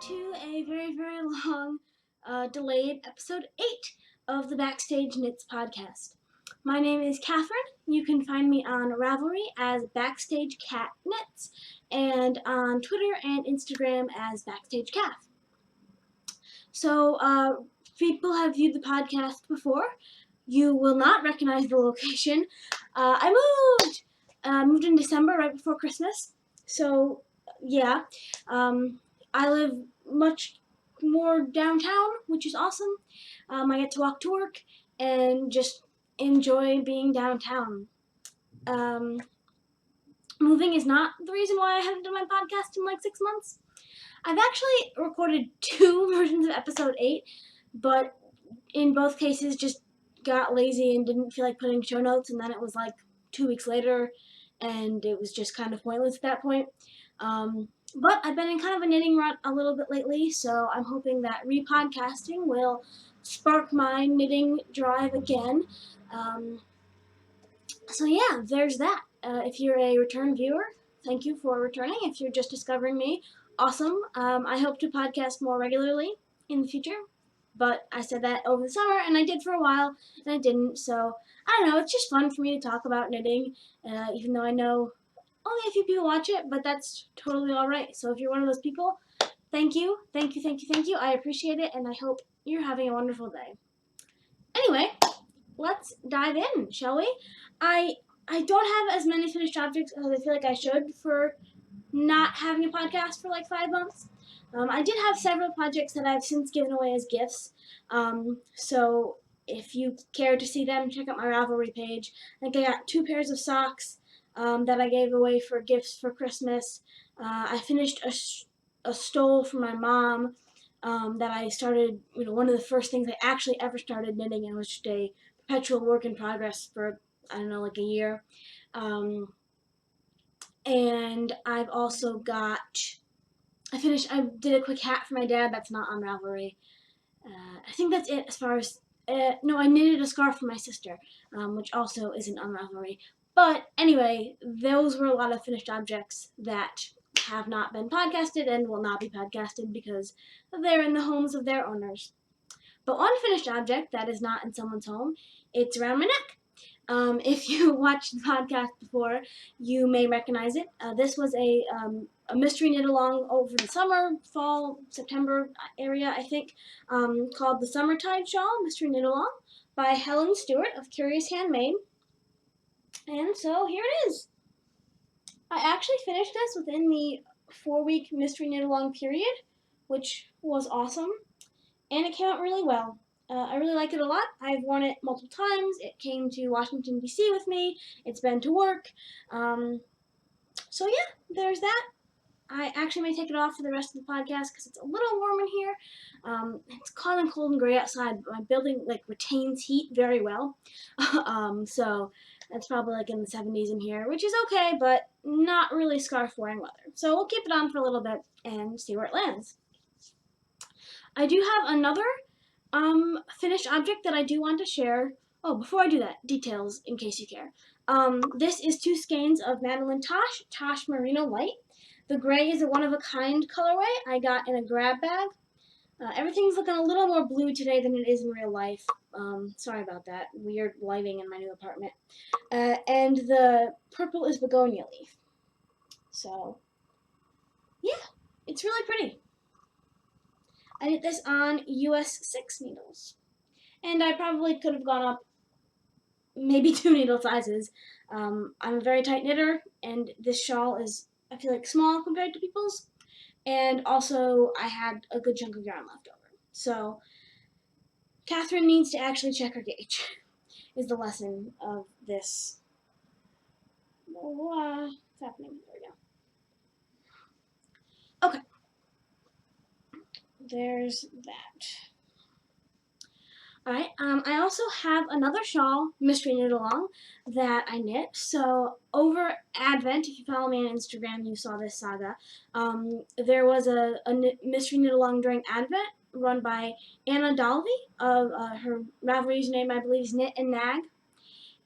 to a very, very long, delayed episode 8 of the Backstage Knits podcast. My name is Catherine. You can find me on Ravelry as Backstage Cat Knits and on Twitter and Instagram as Backstage Calf. So, people have viewed the podcast before. You will not recognize the location. I moved in December right before Christmas. So, yeah. I live much more downtown, which is awesome. I get to walk to work and just enjoy being downtown. Moving is not the reason why I haven't done my podcast in like 6 months. I've actually recorded 2 versions of episode 8, but in both cases just got lazy and didn't feel like putting show notes, and then it was like 2 weeks later, and it was just kind of pointless at that point. But I've been in kind of a knitting rut a little bit lately, so I'm hoping that re-podcasting will spark my knitting drive again. So yeah, there's that. If you're a return viewer, thank you for returning. If you're just discovering me, awesome. I hope to podcast more regularly in the future, but I said that over the summer, and I did for a while, and I didn't, so I don't know, it's just fun for me to talk about knitting, even though I know only a few people watch it, but that's totally alright. So if you're one of those people, thank you, thank you, thank you, thank you. I appreciate it, and I hope you're having a wonderful day. Anyway, let's dive in, shall we? I don't have as many finished objects as I feel like I should for not having a podcast for like 5 months. I did have several projects that I've since given away as gifts. So if you care to see them, check out my Ravelry page. I think I got 2 pairs of socks that I gave away for gifts for Christmas. I finished a stole for my mom that I started, one of the first things I actually ever started knitting, and it was just a perpetual work in progress for, I don't know, like a year. And I've also got, I did a quick hat for my dad that's not on Ravelry. I think that's it as far as, no, I knitted a scarf for my sister, which also isn't on Ravelry. But anyway, those were a lot of finished objects that have not been podcasted and will not be podcasted because they're in the homes of their owners. But one finished object that is not in someone's home, it's around my neck. If you watched the podcast before, you may recognize it. This was a mystery knit along over the summer, fall, September area, I think, called the Summertide Shawl, mystery knit along, by Helen Stewart of Curious Handmade. And so here it is. I actually finished this within the 4-week mystery knit along period, which was awesome, and it came out really well. I really like it a lot. I've worn it multiple times. It came to Washington, D.C. with me. It's been to work. So yeah, there's that. I actually may take it off for the rest of the podcast because it's a little warm in here. It's cold and gray outside, but my building retains heat very well. So it's probably in the 70s in here, which is okay, but not really scarf wearing weather. So we'll keep it on for a little bit and see where it lands. I do have another finished object that I do want to share. Oh, before I do that, details in case you care. This is 2 skeins of Madeline Tosh Merino Light. The gray is a one-of-a-kind colorway I got in a grab bag. Everything's looking a little more blue today than it is in real life. Sorry about that. Weird lighting in my new apartment. And the purple is begonia leaf. So, yeah, it's really pretty. I knit this on US 6 needles. And I probably could have gone up maybe 2 needle sizes. I'm a very tight knitter, and this shawl is, I feel like, small compared to people's. And also, I had a good chunk of yarn left over. So, Catherine needs to actually check her gauge, is the lesson of this. What's happening? There we go. Okay. There's that. Alright, I also have another shawl, mystery knit along, that I knit. So over Advent, if you follow me on Instagram, you saw this saga. There was a mystery knit along during Advent run by Anna Dalvey of her Ravelry username, I believe, is Knit and Nag.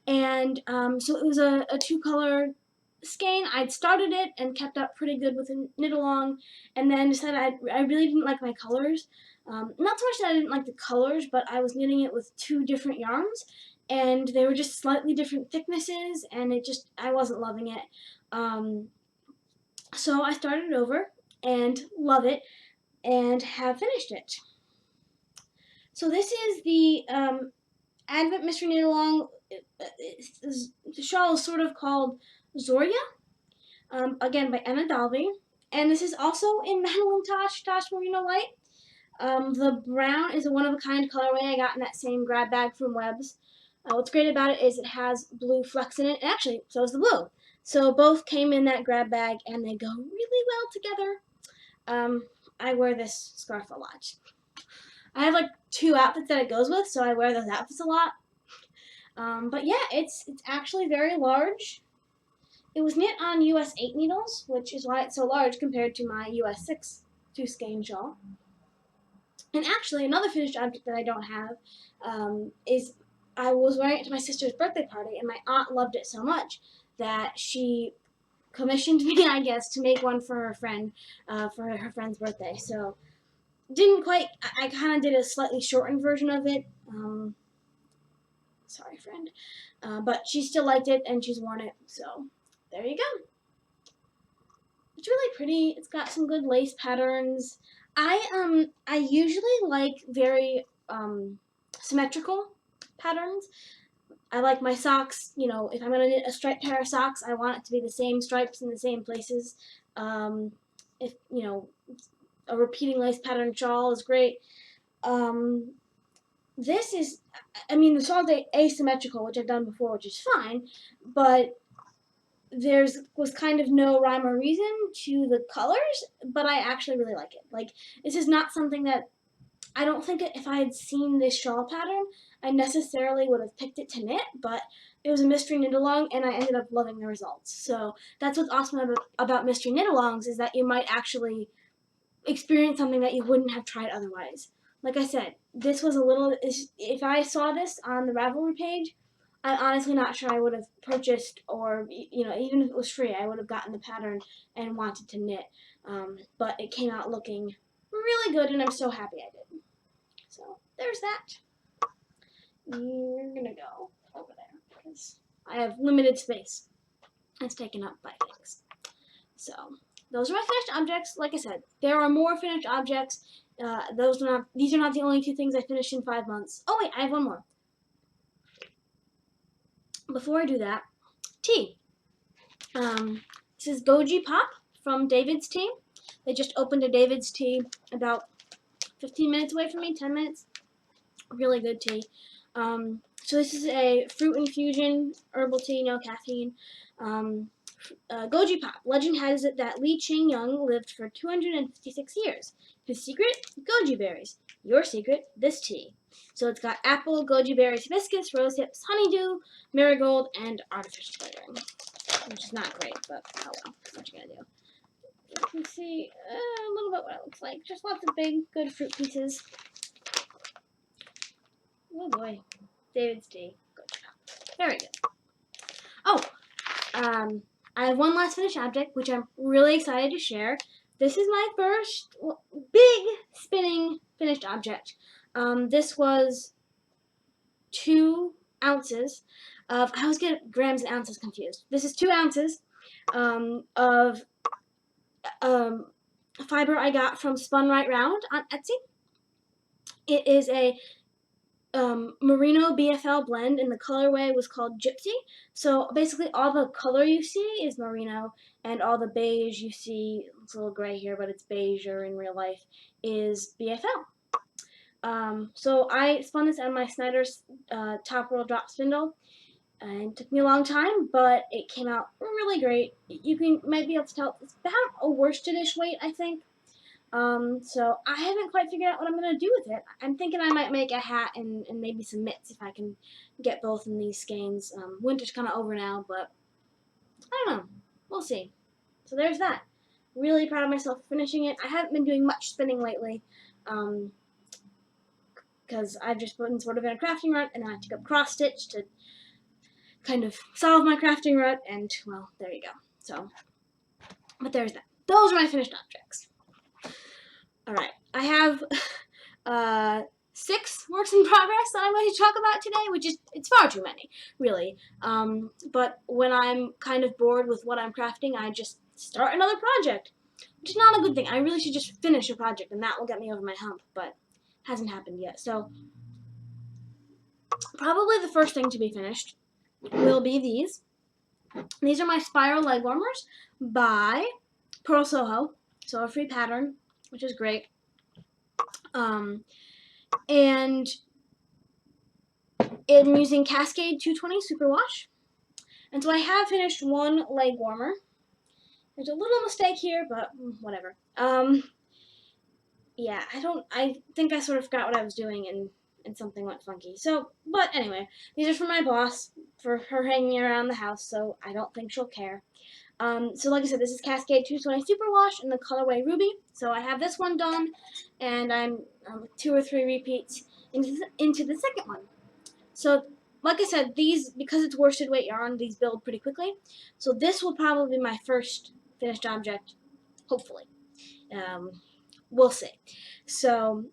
And so it was a 2-color skein. I'd started it and kept up pretty good with a knit along, and then decided I really didn't like my colors. Not so much that I didn't like the colors, but I was knitting it with 2 different yarns, and they were just slightly different thicknesses, and I wasn't loving it. So I started over and love it and have finished it. So this is the Advent Mystery Knit Along. The shawl is sort of called Zoria, again by Emma Dalby. And this is also in Madeline Tosh Merino White. The brown is a one-of-a-kind colorway I got in that same grab bag from Webb's. What's great about it is it has blue flecks in it, and actually, so is the blue. So both came in that grab bag, and they go really well together. I wear this scarf a lot. I have like 2 outfits that it goes with, so I wear those outfits a lot. But yeah, it's actually very large. It was knit on US 8 needles, which is why it's so large compared to my US 6 two-skein shawl. And actually, another finished object that I don't have is I was wearing it to my sister's birthday party, and my aunt loved it so much that she commissioned me, I guess, to make one for her friend, for her friend's birthday. So, didn't quite, I kind of did a slightly shortened version of it. Sorry, friend. But she still liked it, and she's worn it, so there you go. It's really pretty. It's got some good lace patterns. I usually like very symmetrical patterns. I like my socks, you know, if I'm going to knit a striped pair of socks, I want it to be the same stripes in the same places. If, you know, a repeating lace pattern shawl is great. This is, I mean, the shawl's asymmetrical, which I've done before, which is fine, but was kind of no rhyme or reason to the colors, but I actually really like it. Like, this is not something that, I don't think if I had seen this shawl pattern, I necessarily would have picked it to knit, but it was a mystery knit along, and I ended up loving the results. So that's what's awesome about mystery knit alongs, is that you might actually experience something that you wouldn't have tried otherwise. Like I said, this was a little, if I saw this on the Ravelry page, I'm honestly not sure I would have purchased, or, you know, even if it was free, I would have gotten the pattern and wanted to knit. But it came out looking really good, and I'm so happy I did. So there's that. We're gonna go over there because I have limited space. It's taken up by things. So those are my finished objects. Like I said, there are more finished objects. These are not the only 2 things I finished in 5 months. Oh wait, I have one more. Before I do that, tea. This is Goji Pop from David's Tea. They just opened a David's Tea about 15 minutes away from me, 10 minutes. Really good tea. So this is a fruit infusion herbal tea, no caffeine. Goji Pop. Legend has it that Li Ching Young lived for 256 years. His secret? Goji berries. Your secret? This tea. So it's got apple, goji berries, hibiscus, rose hips, honeydew, marigold, and artificial flavoring. Which is not great, but oh well. What you gonna do? You can see a little bit what it looks like. Just lots of big, good fruit pieces. Oh boy. David's tea. Goji Pop. Very good. Oh, I have one last finished object, which I'm really excited to share. This is my first big spinning finished object. This was 2 ounces of, I always get grams and ounces confused. This is 2 ounces of fiber I got from Spun Right Round on Etsy. It is a merino BFL blend, and the colorway was called Gypsy. So basically all the color you see is merino, and all the beige you see, it's a little gray here, but it's beige-er in real life, is BFL. So I spun this on my Snyder's top roll drop spindle, and it took me a long time, but it came out really great. You might be able to tell it's about a worsted-ish weight, I think. So I haven't quite figured out what I'm going to do with it. I'm thinking I might make a hat and maybe some mitts if I can get both in these skeins. Winter's kind of over now, but I don't know. We'll see. So there's that. Really proud of myself for finishing it. I haven't been doing much spinning lately, because I've just been sort of in a crafting rut, and then I took up cross stitch to kind of solve my crafting rut, and well, there you go. So, but there's that. Those are my finished objects. Alright, I have 6 works in progress that I'm going to talk about today, which is, it's far too many, really. But when I'm kind of bored with what I'm crafting, I just start another project, which is not a good thing. I really should just finish a project, and that will get me over my hump, but hasn't happened yet. So, probably the first thing to be finished will be these. These are my spiral leg warmers by Pearl Soho, so a free pattern, which is great. And I'm using Cascade 220 Superwash. And so I have finished one leg warmer. There's a little mistake here, but whatever. Yeah, I think I sort of forgot what I was doing and something went funky. So, but anyway, these are for my boss, for her hanging around the house, so I don't think she'll care. So like I said, this is Cascade 220 Superwash in the colorway Ruby. So I have this one done, and I'm 2 or 3 repeats into the second one. So, like I said, these, because it's worsted weight yarn, these build pretty quickly. So this will probably be my first finished object, hopefully. We'll see. So,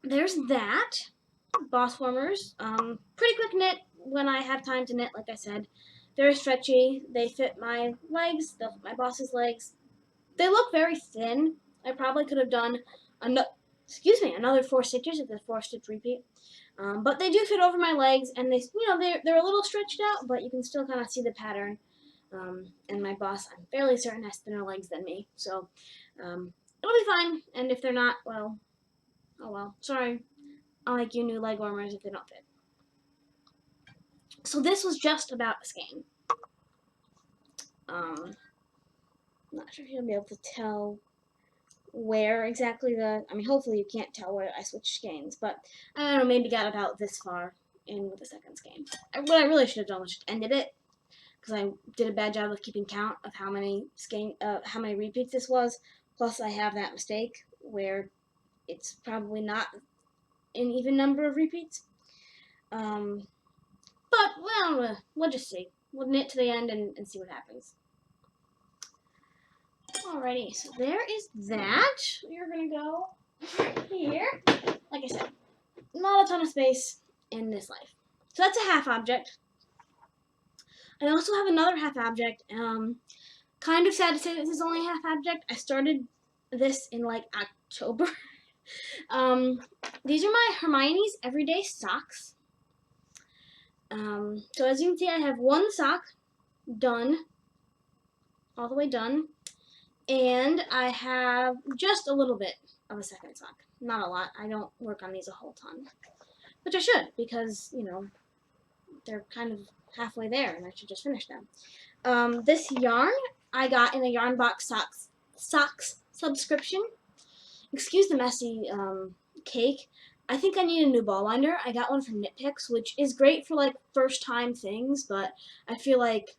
there's that. Boss warmers. Pretty quick knit when I have time to knit, like I said. They're stretchy. They fit my legs. They'll fit my boss's legs. They look very thin. I probably could have done another 4 stitches if it's a 4-stitch repeat. But they do fit over my legs, and they're a little stretched out, but you can still kind of see the pattern. And my boss, I'm fairly certain, has thinner legs than me, so it'll be fine. And if they're not, well, oh well. Sorry, I'll make you new leg warmers if they don't fit. So this was just about a skein. Not sure if you'll be able to tell where exactly hopefully you can't tell where I switched skeins, but I don't know, maybe got about this far in with the second skein. What I really should have done was just ended it, because I did a bad job of keeping count of how many repeats this was. Plus, I have that mistake where it's probably not an even number of repeats. But well, we'll just see. We'll knit to the end and see what happens. Alrighty, so there is that. We're gonna go here. Like I said, not a ton of space in this life. So that's a half object. I also have another half object. Kind of sad to say this is only a half object. I started this in like October. These are my Hermione's Everyday Socks. So as you can see, I have one sock done, all the way done. And I have just a little bit of a second sock. Not a lot. I don't work on these a whole ton. Which I should, because, they're kind of halfway there, and I should just finish them. This yarn I got in a Yarn Box Socks subscription. Excuse the messy cake. I think I need a new ball winder. I got one from Knit Picks, which is great for, like, first-time things, but I feel like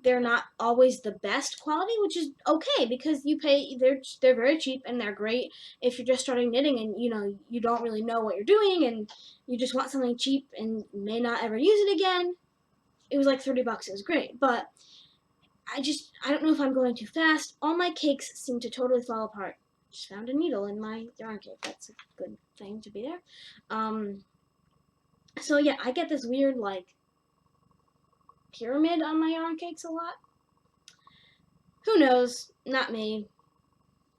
they're not always the best quality, which is okay, because they're very cheap and they're great if you're just starting knitting and you don't really know what you're doing and you just want something cheap and may not ever use it again. It was like $30. It was great, but I don't know if I'm going too fast. All my cakes seem to totally fall apart. Just found a needle in my yarn cake. That's a good thing to be there. So yeah, I get this weird like pyramid on my yarn cakes a lot. Who knows? Not me.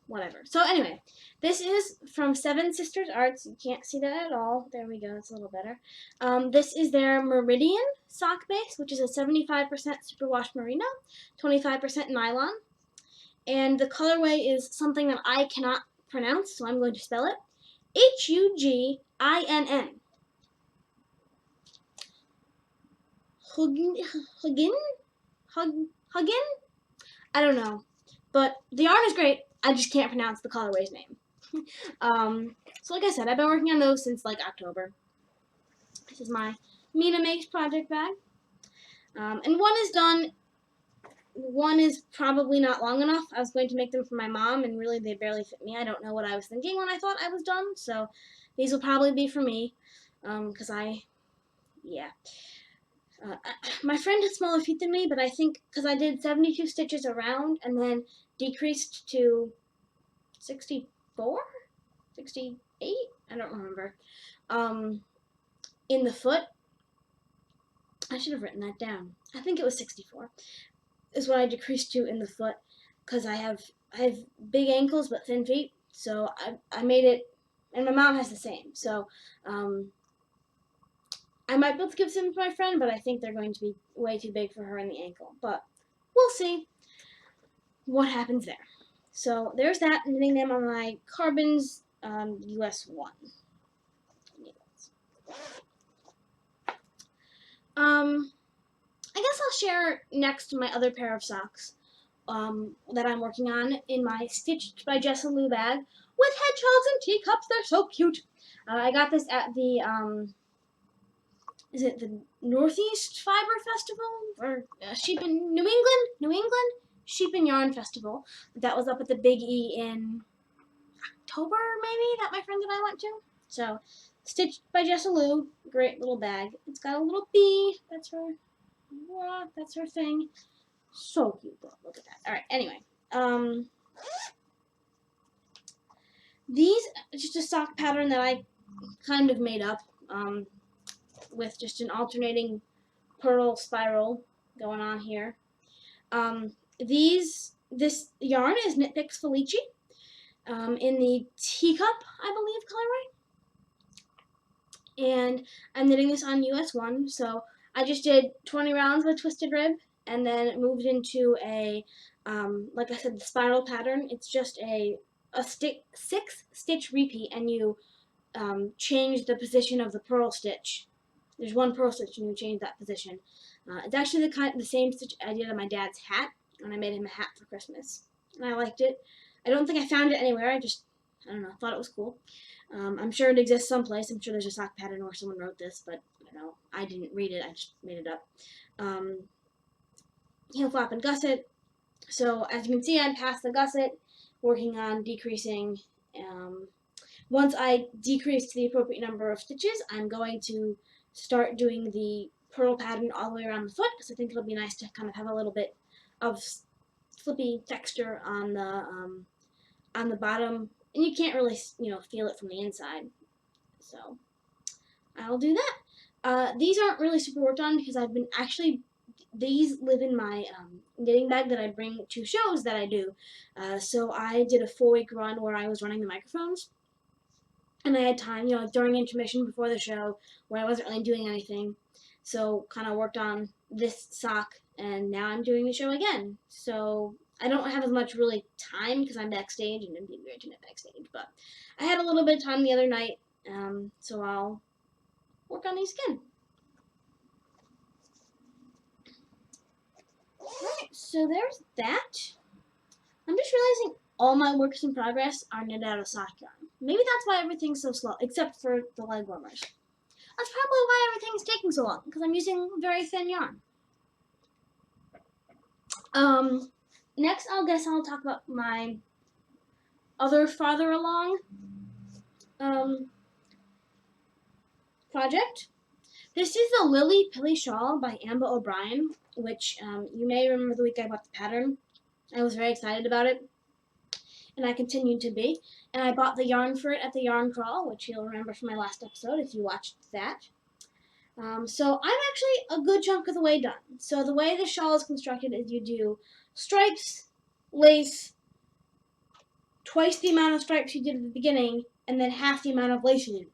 Whatever. So anyway, this is from Seven Sisters Arts. You can't see that at all. There we go. It's a little better. This is their Meridian sock base, which is a 75% superwash merino, 25% nylon. And the colorway is something that I cannot pronounce, so I'm going to spell it. Huginn. Huggin? I don't know. But the yarn is great. I just can't pronounce the colorway's name. So like I said, I've been working on those since like October. This is my Mina Makes project bag. And one is done. One is probably not long enough. I was going to make them for my mom, and really they barely fit me. I don't know what I was thinking when I thought I was done. So these will probably be for me. Yeah. My friend had smaller feet than me, but I think because I did 72 stitches around and then decreased to 64, 68, I don't remember, in the foot. I should have written that down. I think it was 64 is what I decreased to in the foot because I have big ankles but thin feet, so I made it, and my mom has the same. So I might be able to give some to my friend, but I think they're going to be way too big for her in the ankle. But we'll see what happens there. So there's that, knitting them on my Carbons US 1. I guess I'll share next my other pair of socks that I'm working on in my Stitched by Jessa Lou bag with hedgehogs and teacups. They're so cute. I got this at the is it the Northeast Fiber Festival or Sheep in New England? New England Sheep and Yarn Festival. That was up at the Big E in October, maybe, that my friend and I went to. So, Stitched by Jessa Lou, great little bag. It's got a little bee. That's her. That's her thing. So cute. Look at that. All right. Anyway, these just a sock pattern that I kind of made up. With just an alternating purl spiral going on here. This yarn is Knit Picks Felici in the teacup, I believe, colorway. And I'm knitting this on US 1, so I just did 20 rounds of a twisted rib and then moved into a, like I said, the spiral pattern. It's just a 6-stitch repeat, and you change the position of the purl stitch. There's one purl stitch and you change that position. It's actually the same stitch I did on my dad's hat when I made him a hat for Christmas. And I liked it. I don't think I found it anywhere. I don't know, thought it was cool. I'm sure it exists someplace. I'm sure there's a sock pattern where someone wrote this, but I didn't read it. I just made it up. Heel flap and gusset. So as you can see, I'm past the gusset, working on decreasing. Once I decrease to the appropriate number of stitches, I'm going to start doing the purl pattern all the way around the foot, because I think it'll be nice to kind of have a little bit of flippy texture on the bottom, and you can't really feel it from the inside. So I'll do that. These aren't really super worked on because I've been these live in my knitting bag that I bring to shows that I do. So I did a 4-week run where I was running the microphones. And I had time, during intermission before the show, where I wasn't really doing anything. So kind of worked on this sock, and now I'm doing the show again. So I don't have as much really time because I'm backstage, and it'd be weird to knit backstage. But I had a little bit of time the other night, so I'll work on these again. Alright, so there's that. I'm just realizing all my works in progress are knit out of sock yarn. Maybe that's why everything's so slow, except for the leg warmers. That's probably why everything's taking so long, because I'm using very thin yarn. Next, I'll talk about my other farther along project. This is the Lily Pilly Shawl by Amba O'Brien, which you may remember the week I bought the pattern. I was very excited about it, and I continued to be. And I bought the yarn for it at the yarn crawl, which you'll remember from my last episode if you watched that. So I'm actually a good chunk of the way done. So the way the shawl is constructed is you do stripes, lace, twice the amount of stripes you did at the beginning, and then half the amount of lace you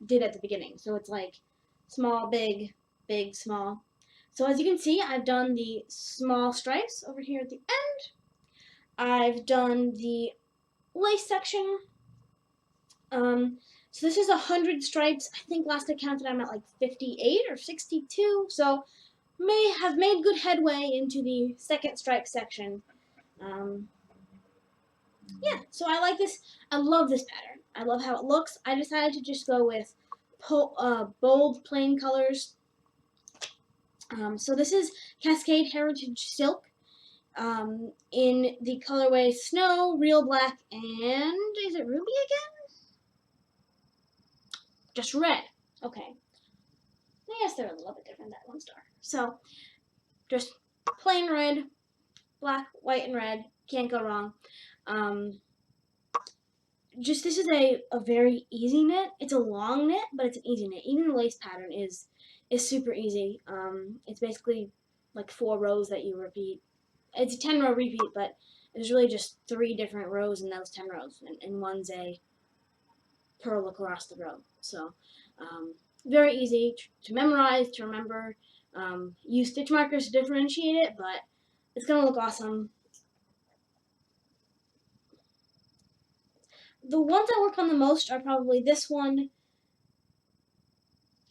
did at the beginning. So it's like small, big, big, small. So as you can see, I've done the small stripes over here at the end. I've done the lace section. So this is 100 stripes. I think last I counted I'm at like 58 or 62. So may have made good headway into the second stripe section. Yeah, so I like this. I love this pattern. I love how it looks. I decided to just go with bold plain colors. So this is Cascade Heritage Silk in the colorway Snow, Real Black, and is it Ruby again? Just red. Okay. Yes, they're a little bit different, that one star. So, just plain red, black, white, and red. Can't go wrong. Just this is a very easy knit. It's a long knit, but it's an easy knit. Even the lace pattern is super easy. It's basically like 4 rows that you repeat. It's a 10-row repeat, but there's really just 3 different rows in those 10 rows, and one's a purl across the row. So very easy to memorize, to remember. Use stitch markers to differentiate it, but it's gonna look awesome. The ones I work on the most are probably this one,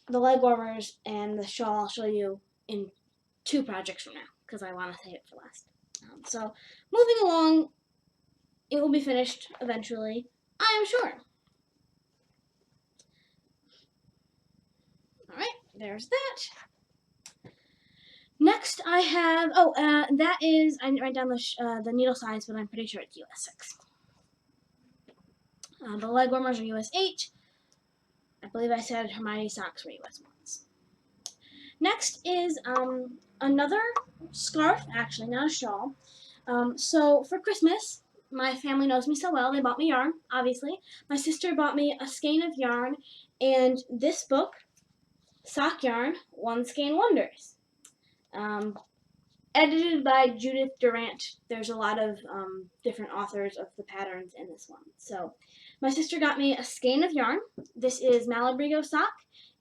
the leg warmers, and the shawl. I'll show you in 2 projects from now because I want to save it for last. So moving along, it will be finished eventually, I am sure. Alright, there's that. Next I have, that is, I didn't write down the needle size, but I'm pretty sure it's US 6. The leg warmers are US 8. I believe I said Hermione socks were US 1s. Next is another scarf, actually, not a shawl. So for Christmas, my family knows me so well, they bought me yarn, obviously. My sister bought me a skein of yarn and this book, Sock Yarn, One Skein Wonders. Edited by Judith Durant. There's a lot of different authors of the patterns in this one. So my sister got me a skein of yarn. This is Malabrigo sock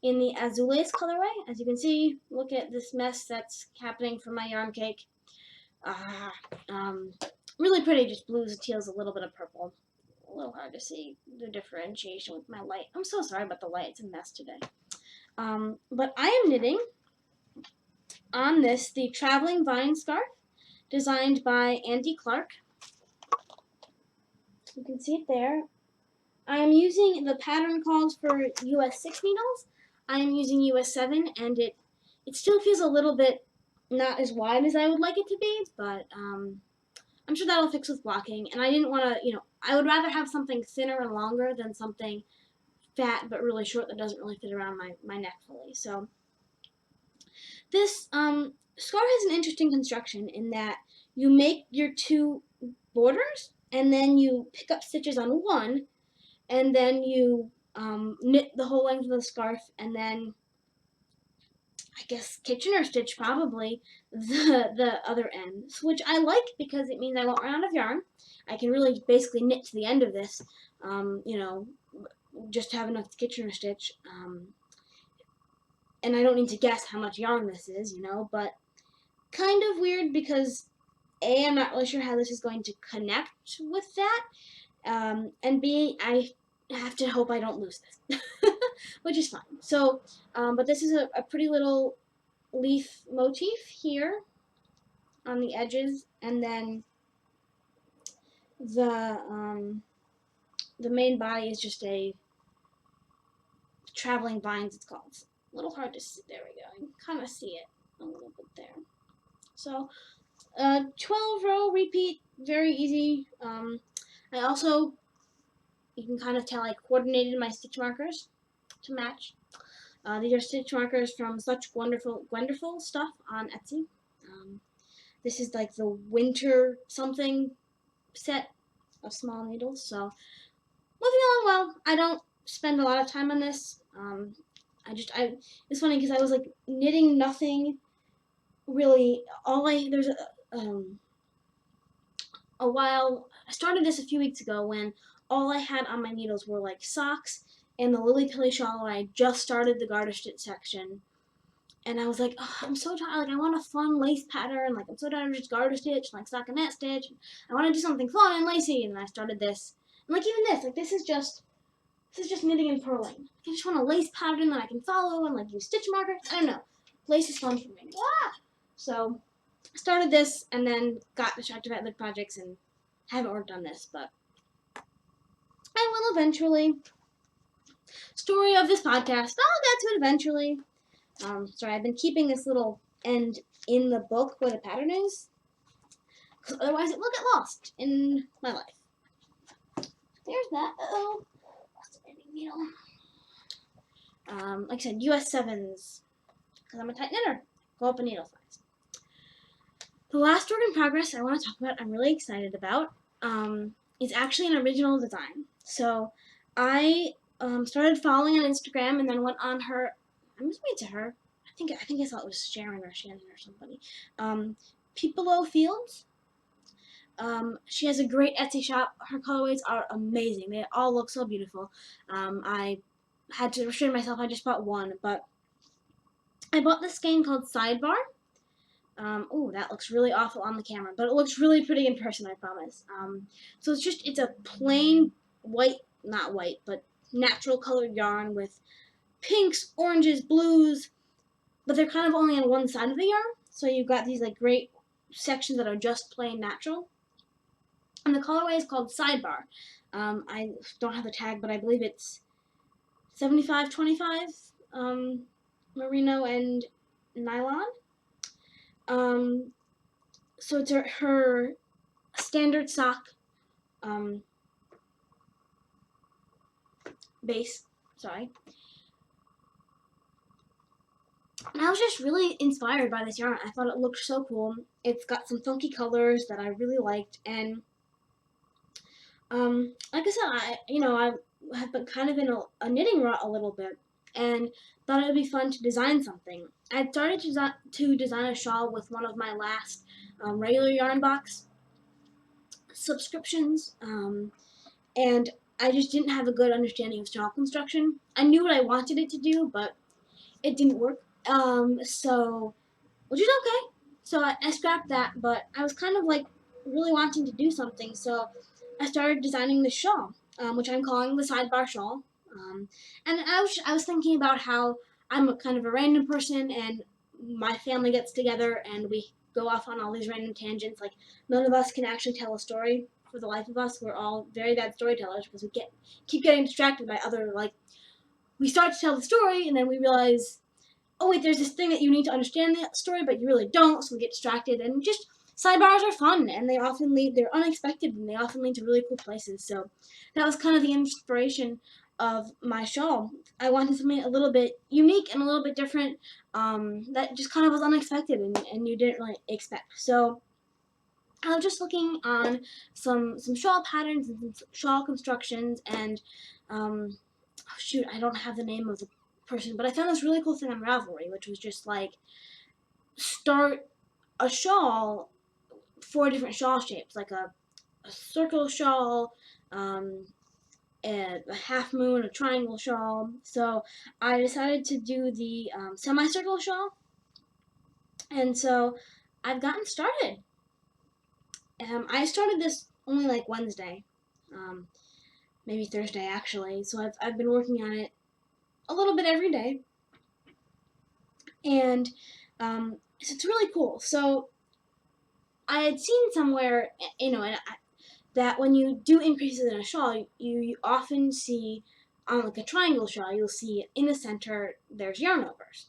in the Azules colorway. As you can see, look at this mess that's happening from my yarn cake. Really pretty, just blues and teals, a little bit of purple. A little hard to see the differentiation with my light. I'm so sorry about the light, it's a mess today. But I am knitting on this the Traveling Vine Scarf, designed by Andy Clark. You can see it there. I am using, the pattern calls for US 6 needles. I am using US 7, and it still feels a little bit not as wide as I would like it to be, but I'm sure that'll fix with blocking. And I didn't want to, I would rather have something thinner and longer than something fat but really short that doesn't really fit around my neck fully. So this scarf has an interesting construction in that you make your 2 borders and then you pick up stitches on one and then you knit the whole length of the scarf and then I guess Kitchener stitch probably the other end, which I like because it means I won't run out of yarn. I can really basically knit to the end of this, just have enough Kitchener stitch. And I don't need to guess how much yarn this is, but kind of weird because A, I'm not really sure how this is going to connect with that, and B, I have to hope I don't lose this, which is fine. So, but this is a pretty little leaf motif here on the edges, and then the main body is just a traveling vines, it's called. It's a little hard to see. There we go. You can kind of see it a little bit there. So, 12-row repeat, very easy. I also, you can kind of tell I coordinated my stitch markers to match. These are stitch markers from Such Wonderful Stuff on Etsy. This is like the winter something set of small needles. So moving along well. I don't spend a lot of time on this. It's funny because I was like knitting nothing really. There's a while. I started this a few weeks ago when all I had on my needles were like socks and the Lily Pilly shawl. I just started the garter stitch section, and I was like, oh, I'm so tired. Like I want a fun lace pattern. Like I'm so tired of just garter stitch, like stockinette stitch. I want to do something fun and lacy, and I started this. And like even this, like this is just knitting and purling. I just want a lace pattern that I can follow and like use stitch markers. I don't know. Lace is fun for me. So I started this and then got distracted by other projects and haven't worked on this, but I will eventually. Story of this podcast. I'll get to it eventually. Sorry, I've been keeping this little end in the book where the pattern is, because otherwise it will get lost in my life. There's that. Lost a knitting needle. Like I said, US 7s. because I'm a tight knitter. Go up a needle size. The last work in progress I want to talk about, I'm really excited about, is actually an original design. So I started following on Instagram and then went on her. I must be to her. I think I saw it was Sharon or Shannon or somebody. Pipolo Fields. She has a great Etsy shop. Her colorways are amazing. They all look so beautiful. I had to restrain myself. I just bought one, but I bought this skein called Sidebar. Oh, that looks really awful on the camera, but it looks really pretty in person, I promise. So it's a plain white, not white, but natural colored yarn with pinks, oranges, blues, but they're kind of only on one side of the yarn. So you've got these like great sections that are just plain natural. And the colorway is called Sidebar. I don't have the tag, but I believe it's 75-25 merino and nylon. So it's her standard sock base. Sorry. And I was just really inspired by this yarn. I thought it looked so cool. It's got some funky colors that I really liked, and like I said, I have been kind of in a knitting rut a little bit, and thought it would be fun to design something. I started to design a shawl with one of my last regular yarn box subscriptions, and I just didn't have a good understanding of shawl construction. I knew what I wanted it to do, but it didn't work. So, which is okay. So I scrapped that, but I was kind of like really wanting to do something, so I started designing this shawl, which I'm calling the Sidebar shawl. And I was thinking about how I'm a kind of a random person, and my family gets together and we go off on all these random tangents. Like none of us can actually tell a story for the life of us. We're all very bad storytellers because we keep getting distracted by other we start to tell the story and then we realize, oh wait, there's this thing that you need to understand the story, but you really don't, so we get distracted. And just sidebars are fun, and they're unexpected, and they often lead to really cool places. So that was kind of the inspiration of my shawl. I wanted something a little bit unique and a little bit different, that just kind of was unexpected and you didn't really expect. So I was just looking on some shawl patterns and some shawl constructions, and oh shoot, I don't have the name of the person, but I found this really cool thing on Ravelry, which was just like start a shawl, 4 different shawl shapes, like a circle shawl, a half moon, a triangle shawl. So I decided to do the semicircle shawl, and so I've gotten started. I started this only like Wednesday, maybe Thursday actually. So I've been working on it a little bit every day, and so it's really cool. So I had seen somewhere, that when you do increases in a shawl, you often see on like a triangle shawl, you'll see in the center there's yarn overs,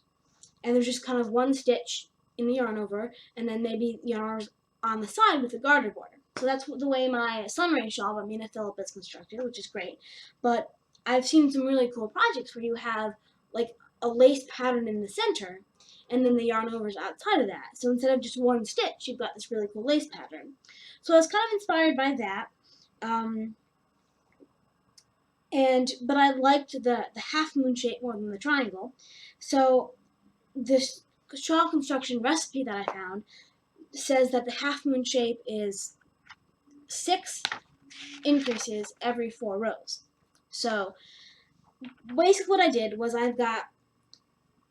and there's just kind of one stitch in the yarn over, and then maybe yarn on the side with a garter border. So that's the way my Sunray shawl by Mina Phillip is constructed, which is great. But I've seen some really cool projects where you have like a lace pattern in the center, and then the yarn overs outside of that. So instead of just one stitch, you've got this really cool lace pattern. So I was kind of inspired by that. But I liked the half moon shape more than the triangle. So this shawl construction recipe that I found says that the half moon shape is 6 increases every 4 rows. So basically what I did was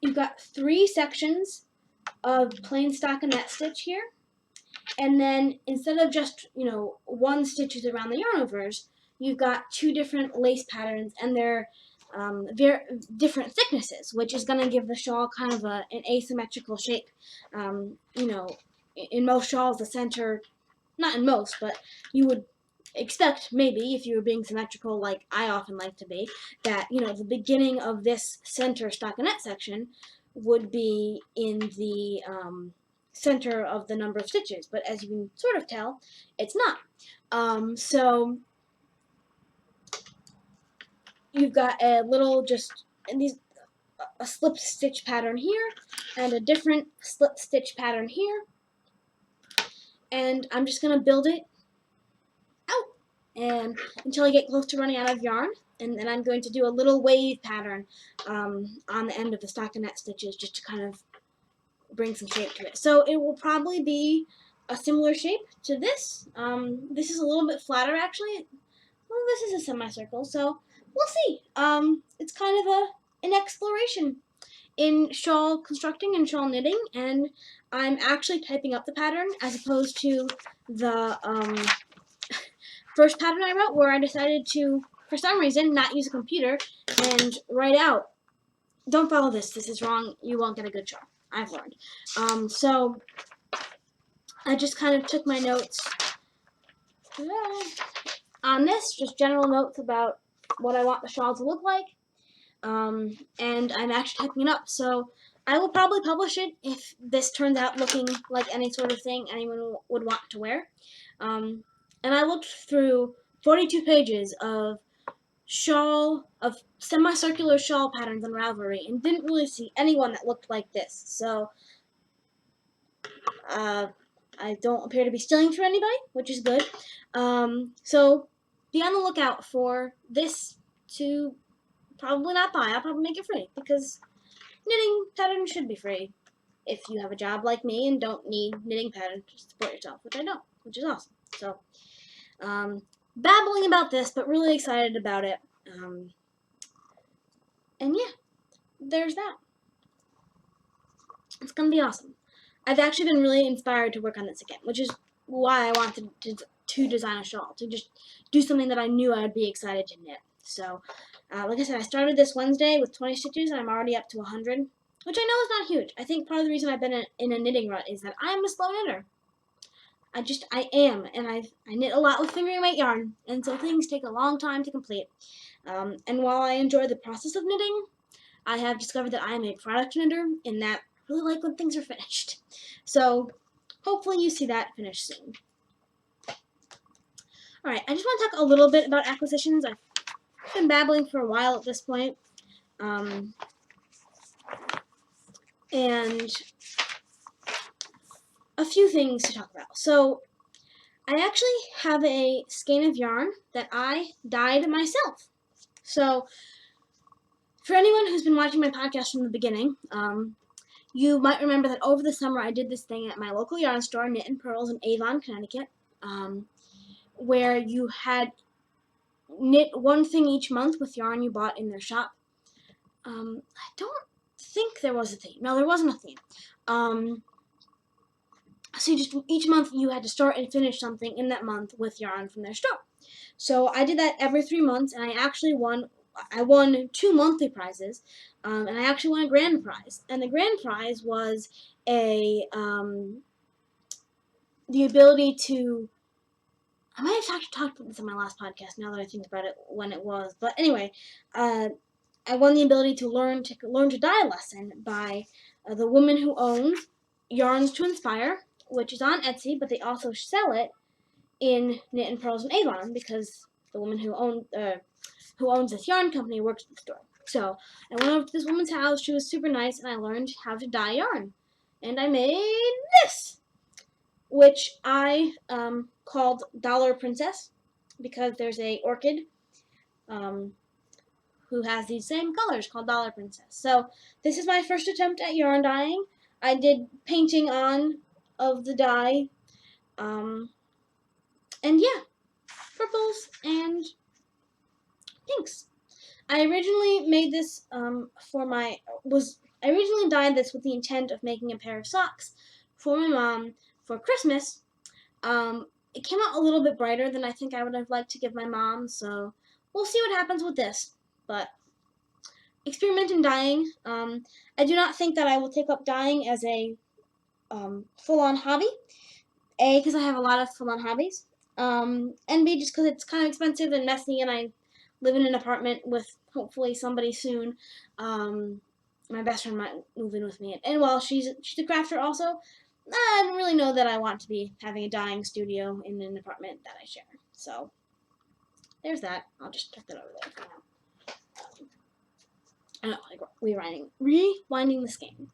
you've got 3 sections of plain stockinette stitch here, and then instead of just, 1 stitches around the yarn overs, you've got 2 different lace patterns, and they're very different thicknesses, which is going to give the shawl kind of an asymmetrical shape. In most shawls, the center, not in most, but you would expect maybe if you were being symmetrical like I often like to be, that the beginning of this center stockinette section would be in the center of the number of stitches, but as you can sort of tell, it's not. So you've got a little just these a slip stitch pattern here and a different slip stitch pattern here, and I'm just going to build it out and until I get close to running out of yarn, and then I'm going to do a little wave pattern on the end of the stockinette stitches just to kind of bring some shape to it. So it will probably be a similar shape to this. This is a little bit flatter actually. Well, this is a semicircle, so we'll see. It's kind of an exploration in shawl constructing and shawl knitting, and I'm actually typing up the pattern as opposed to the first pattern I wrote where I decided to, for some reason, not use a computer and write out. Don't follow this. This is wrong. You won't get a good shawl. I've learned. So I just kind of took my notes on this, just general notes about what I want the shawl to look like. And I'm actually typing it up, so I will probably publish it if this turns out looking like any sort of thing anyone would want to wear. And I looked through 42 pages of semicircular shawl patterns on Ravelry and didn't really see anyone that looked like this. So I don't appear to be stealing from anybody, which is good. So be on the lookout for this to probably not buy. I'll probably make it free because knitting patterns should be free if you have a job like me and don't need knitting patterns to support yourself, which I don't, which is awesome. So, babbling about this, but really excited about it. And yeah, there's that. It's gonna be awesome. I've actually been really inspired to work on this again, which is why I wanted to design a shawl, to just do something that I knew I would be excited to knit. So, like I said, I started this Wednesday with 20 stitches, and I'm already up to 100, which I know is not huge. I think part of the reason I've been in a knitting rut is that I am a slow knitter. I am, and I knit a lot with fingering weight yarn, and so things take a long time to complete. And while I enjoy the process of knitting, I have discovered that I am a product knitter, and that I really like when things are finished. So, hopefully you see that finished soon. Alright, I just want to talk a little bit about acquisitions. I've been babbling for a while at this point. And a few things to talk about. So, I actually have a skein of yarn that I dyed myself. So, for anyone who's been watching my podcast from the beginning, you might remember that over the summer I did this thing at my local yarn store, Knit and Pearls in Avon, Connecticut, where you had knit one thing each month with yarn you bought in their shop. I don't think there was a theme. No, there wasn't a theme. So each month you had to start and finish something in that month with yarn from their store. So I did that every 3 months, and I actually won 2 monthly prizes, and I actually won a grand prize. And the grand prize was the ability to, I might have talked about this on my last podcast now that I think about it when it was, but anyway, I won the ability to learn to dye lesson by the woman who owns Yarns to Inspire, which is on Etsy, but they also sell it in Knit and Pearls in Avon because the woman who owns this yarn company works at the store. So I went over to this woman's house. She was super nice, and I learned how to dye yarn, and I made this, which I called Dollar Princess because there's a orchid who has these same colors called Dollar Princess. So this is my first attempt at yarn dyeing. I did painting on of the dye, and yeah, purples and pinks. I originally made this I originally dyed this with the intent of making a pair of socks for my mom for Christmas. It came out a little bit brighter than I think I would have liked to give my mom, so we'll see what happens with this. But experiment in dyeing. I do not think that I will take up dyeing as a full-on hobby. A, because I have a lot of full-on hobbies, and B, just because it's kind of expensive and messy, and I live in an apartment with hopefully somebody soon. My best friend might move in with me, and while she's a crafter also, I don't really know that I want to be having a dyeing studio in an apartment that I share. So there's that. I'll just tuck that over there for now. I don't like rewinding this game.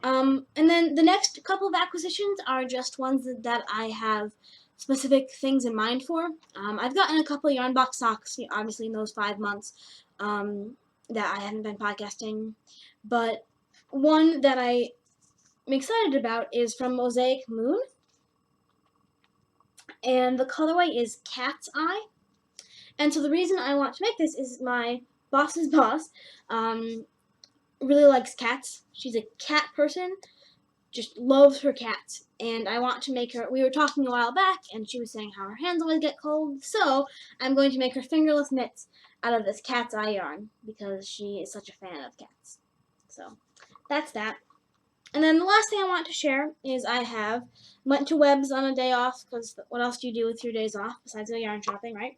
And then the next couple of acquisitions are just ones that I have specific things in mind for. I've gotten a couple of yarn box socks, obviously in those 5 months that I haven't been podcasting, but one that I'm excited about is from Mosaic Moon, and the colorway is Cat's Eye. And so the reason I want to make this is my boss's boss really likes cats. She's a cat person, just loves her cats, and I want to make her. We were talking a while back, and she was saying how her hands always get cold, so I'm going to make her fingerless mitts out of this cat's eye yarn because she is such a fan of cats. So that's that. And then the last thing I want to share is I went to Webb's on a day off, because what else do you do with your days off besides go yarn shopping, right?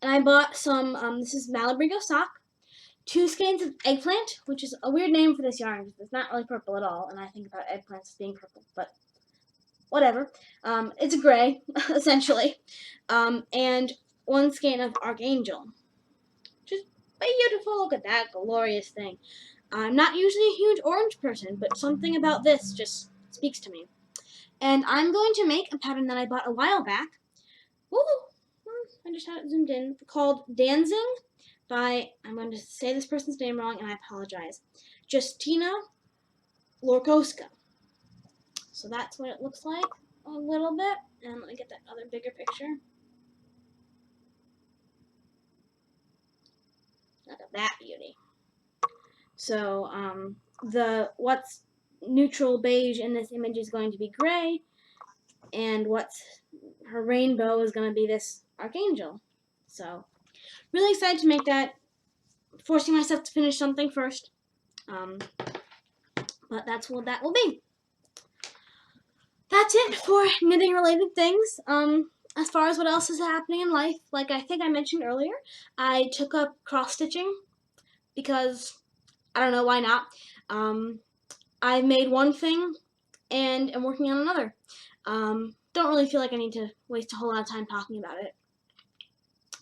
And I bought some, this is Malabrigo sock, 2 skeins of eggplant, which is a weird name for this yarn because it's not really purple at all, and I think about eggplants as being purple, but whatever. It's gray, essentially. And 1 skein of Archangel. Just beautiful. Look at that glorious thing. I'm not usually a huge orange person, but something about this just speaks to me. And I'm going to make a pattern that I bought a while back. Woo! I just had it zoomed in. Called Dancing by, I'm going to say this person's name wrong, and I apologize, Justina Lorkowska. So that's what it looks like a little bit. And let me get that other bigger picture. Look at that beauty. So what's neutral beige in this image is going to be gray, and what's her rainbow is going to be this Archangel. So really excited to make that. Forcing myself to finish something first. But that's what that will be. That's it for knitting related things. As far as what else is happening in life, like I think I mentioned earlier, I took up cross stitching because I don't know, why not. I made one thing and am working on another. Don't really feel like I need to waste a whole lot of time talking about it.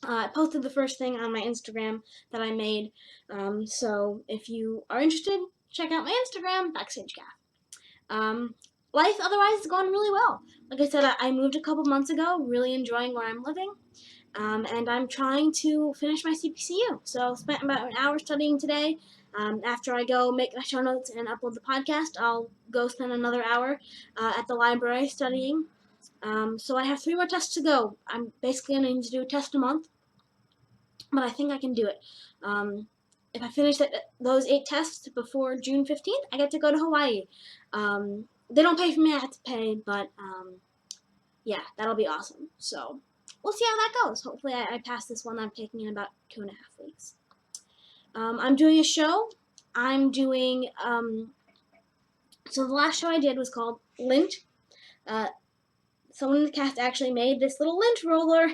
I posted the first thing on my Instagram that I made, so if you are interested, check out my Instagram, BackstageCath. Life otherwise is going really well. Like I said, I moved a couple months ago, really enjoying where I'm living, and I'm trying to finish my CPCU. So spent about an hour studying today. After I go make my show notes and upload the podcast, I'll go spend another hour at the library studying. So I have 3 more tests to go. I'm basically going to need to do a test a month, but I think I can do it. If I finish those 8 tests before June 15th, I get to go to Hawaii. They don't pay for me, I have to pay, but yeah, that'll be awesome. So we'll see how that goes. Hopefully I pass this one I'm taking in about 2.5 weeks. I'm doing a show. I'm doing, so the last show I did was called Lint. Someone in the cast actually made this little lint roller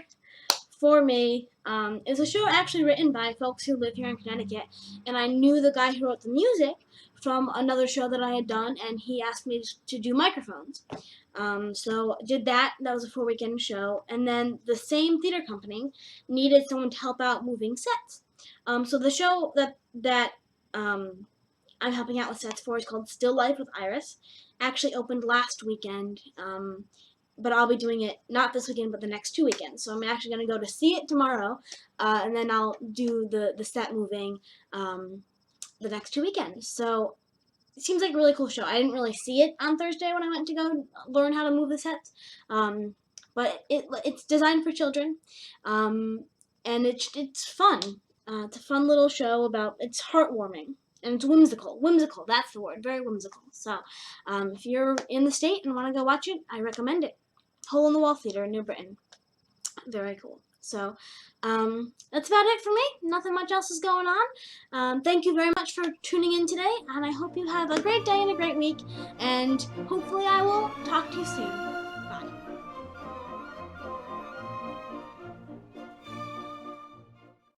for me. It's a show actually written by folks who live here in Connecticut, and I knew the guy who wrote the music from another show that I had done, and he asked me to do microphones. So did that. That was a 4-weekend show, and then the same theater company needed someone to help out moving sets. So the show that I'm helping out with sets for is called Still Life with Iris. Actually opened last weekend. But I'll be doing it not this weekend, but the next 2 weekends. So I'm actually going to go to see it tomorrow, and then I'll do the set moving the next 2 weekends. So it seems like a really cool show. I didn't really see it on Thursday when I went to go learn how to move the sets, but it's designed for children, and it's fun. It's a fun little show it's heartwarming. And it's whimsical. Whimsical, that's the word. Very whimsical. So, if you're in the state and want to go watch it, I recommend it. Hole in the Wall Theater in New Britain. Very cool. So, that's about it for me. Nothing much else is going on. Thank you very much for tuning in today, and I hope you have a great day and a great week, and hopefully I will talk to you soon.